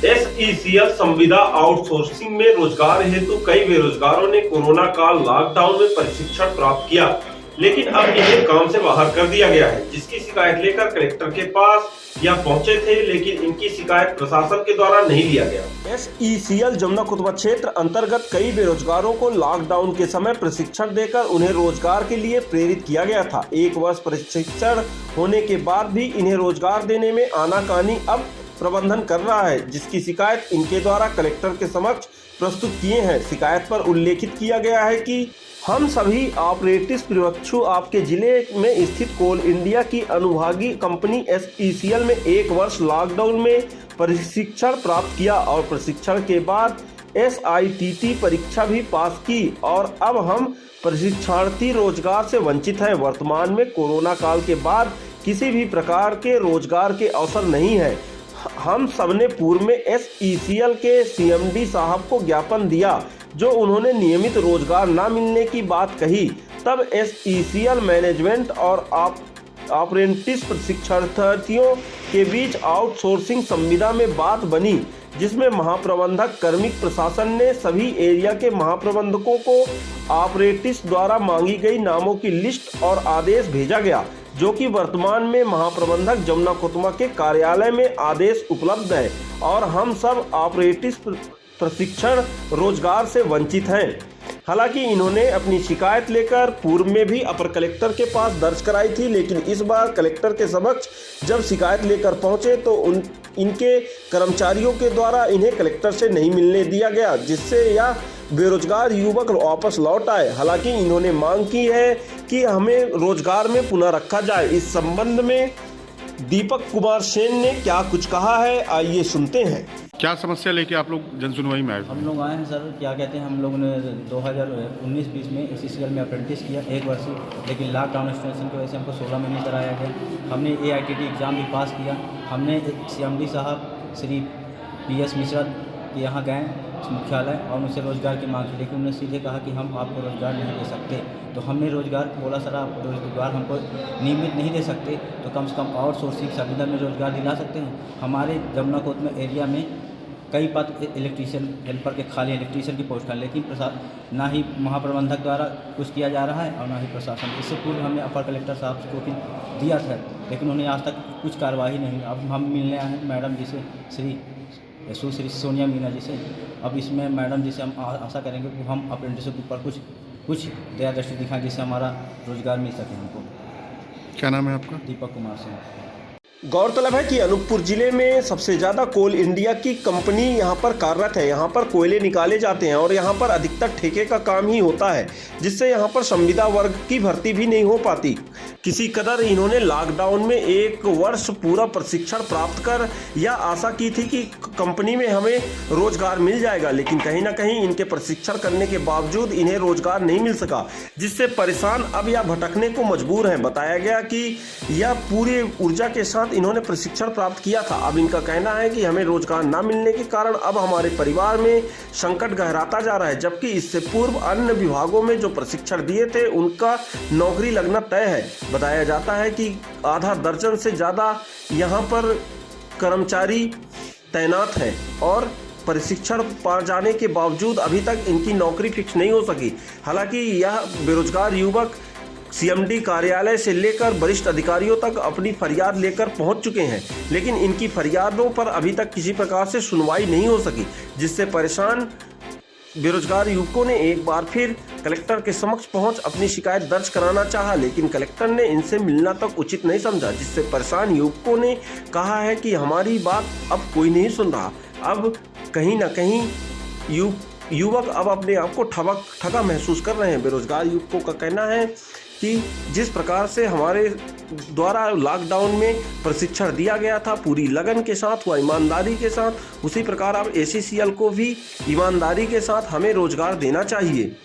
SECL संविदा outsourcing में रोजगार हेतु कई बेरोजगारों ने कोरोना काल लॉकडाउन में प्रशिक्षण प्राप्त किया, लेकिन अब इन्हें काम से बाहर कर दिया गया है, जिसकी शिकायत लेकर कलेक्टर के पास यह पहुंचे थे, लेकिन इनकी शिकायत प्रशासन के द्वारा नहीं लिया गया। एसईसीएल जमुना खुतबा क्षेत्र अंतर्गत कई बेरोजगारों को लॉकडाउन के समय प्रशिक्षण देकर उन्हें रोजगार के लिए प्रेरित किया गया था। 1 वर्ष प्रशिक्षण होने के बाद भी इन्हें रोजगार देने में आनाकानी अब प्रबंधन कर रहा है, जिसकी शिकायत इनके द्वारा कलेक्टर के समक्ष प्रस्तुत किए हैं। शिकायत पर उल्लेखित किया गया है कि हम सभी ऑपरेटिव प्रवक्षु आपके जिले में स्थित कोल इंडिया की अनुभागी कंपनी एसईसीएल में 1 वर्ष लॉकडाउन में प्रशिक्षण प्राप्त किया और प्रशिक्षण के बाद SITT परीक्षा भी पास की और अब हम प्रशिक्षणार्थी रोजगार से वंचित हैं। वर्तमान में कोरोना काल के बाद किसी भी प्रकार के रोजगार के अवसर नहीं है। हम सबने पूर्व में एसईसीएल के CMD साहब को ज्ञापन दिया, जो उन्होंने नियमित रोजगार न मिलने की बात कही। तब एसईसीएल मैनेजमेंट और अप्रेंटिस प्रशिक्षणार्थियों के बीच आउटसोर्सिंग संविदा में बात बनी, जिसमें महाप्रबंधक कार्मिक प्रशासन ने सभी एरिया के महाप्रबंधकों को ऑपरेटिव्स द्वारा मांगी गई नामों की लिस्ट और आदेश भेजा गया, जो कि वर्तमान में महाप्रबंधक जमुना खुतबा के कार्यालय में आदेश उपलब्ध है और हम सब ऑपरेटिव प्रशिक्षण रोजगार से वंचित हैं। हालांकि इन्होंने अपनी शिकायत लेकर पूर्व में भी अपर कलेक्टर के पास दर्ज कराई थी, लेकिन इस बार कलेक्टर के समक्ष जब शिकायत लेकर पहुंचे तो इनके कर्मचारियों के द्वारा इन्हें कलेक्टर से नहीं मिलने दिया गया, जिससे यह बेरोजगार युवक वापस लौट आए। हालांकि इन्होंने मांग की है कि हमें रोजगार में पुनः रखा जाए। इस संबंध में दीपक कुमार सेन ने क्या कुछ कहा है, आइए सुनते हैं। क्या समस्या लेके आप लोग जनसुनवाई में आए? हम लोग आए हैं सर, क्या कहते हैं, हम लोगों ने 2019-20 में एसईसीएल में अप्रेंटिस किया 1 वर्ष, लेकिन लॉकडाउन सिचुएशन की वजह से हमको 16 महीने कराया गया। हमने AITT एग्ज़ाम भी पास किया। हमने CMD साहब श्री PS मिश्रा के यहाँ गए मुख्यालय और उनसे रोज़गार की मांग की, लेकिन उन्होंने सीधे कहा कि हम आपको रोज़गार नहीं दे सकते। तो हमने रोज़गार बोला, सर आप रोज़गार हमको नियमित नहीं दे सकते तो कम से कम आउटसोर्सिंग संविदा में रोज़गार दिला सकते हैं। हमारे जमुना खुतबा एरिया में कई पद इलेक्ट्रीशियन हेल्पर के खाली, इलेक्ट्रीशियन की पोस्ट खाली, लेकिन ना ही महाप्रबंधक द्वारा कुछ किया जा रहा है और ना ही प्रशासन। इससे पूर्व हमने अपर कलेक्टर साहब को भी दिया था, लेकिन उन्हें आज तक कुछ कार्रवाई नहीं। अब हम मिलने आए हैं मैडम जी से, श्री सोनिया मीना जी से। अब इसमें मैडम जी से हम आशा करेंगे कि हम अप्रेंटिसों के ऊपर कुछ दया दृष्टि दिखाएं, जिससे हमारा रोजगार मिल सके हमको। क्या नाम है आपका? दीपक कुमार सिंह। गौरतलब है कि अनूपपुर जिले में सबसे ज़्यादा कोल इंडिया की कंपनी यहाँ पर कार्यरत है। यहाँ पर कोयले निकाले जाते हैं और यहाँ पर अधिकतर ठेके का काम ही होता है, जिससे यहाँ पर संविदा वर्ग की भर्ती भी नहीं हो पाती। किसी कदर इन्होंने लॉकडाउन में 1 वर्ष पूरा प्रशिक्षण प्राप्त कर यह आशा की थी कि कंपनी में हमें रोजगार मिल जाएगा, लेकिन कहीं ना कहीं इनके प्रशिक्षण करने के बावजूद इन्हें रोजगार नहीं मिल सका, जिससे परेशान अब यह भटकने को मजबूर हैं। बताया गया कि यह पूरी ऊर्जा के साथ इन्होंने प्रशिक्षण प्राप्त किया था। अब इनका कहना है कि हमें रोजगार न मिलने के कारण अब हमारे परिवार में संकट गहराता जा रहा है, जबकि इससे पूर्व अन्य विभागों में जो प्रशिक्षण दिए थे उनका नौकरी लगना तय है। बताया जाता है कि आधा दर्जन से ज़्यादा यहाँ पर कर्मचारी तैनात हैं और प्रशिक्षण पा जाने के बावजूद अभी तक इनकी नौकरी फिक्स नहीं हो सकी। हालांकि यह बेरोजगार युवक CMD कार्यालय से लेकर वरिष्ठ अधिकारियों तक अपनी फरियाद लेकर पहुंच चुके हैं, लेकिन इनकी फरियादों पर अभी तक किसी प्रकार से सुनवाई नहीं हो सकी, जिससे परेशान बेरोजगार युवकों ने एक बार फिर कलेक्टर के समक्ष पहुंच अपनी शिकायत दर्ज कराना चाहा, लेकिन कलेक्टर ने इनसे मिलना तक उचित नहीं समझा, जिससे परेशान युवकों ने कहा है कि हमारी बात अब कोई नहीं सुन रहा। अब कहीं ना कहीं युवक अब अपने आप को ठगा महसूस कर रहे हैं। बेरोजगार युवकों का कहना है कि जिस प्रकार से हमारे द्वारा लॉकडाउन में प्रशिक्षण दिया गया था पूरी लगन के साथ व ईमानदारी के साथ, उसी प्रकार अब एसईसीएल को भी ईमानदारी के साथ हमें रोजगार देना चाहिए।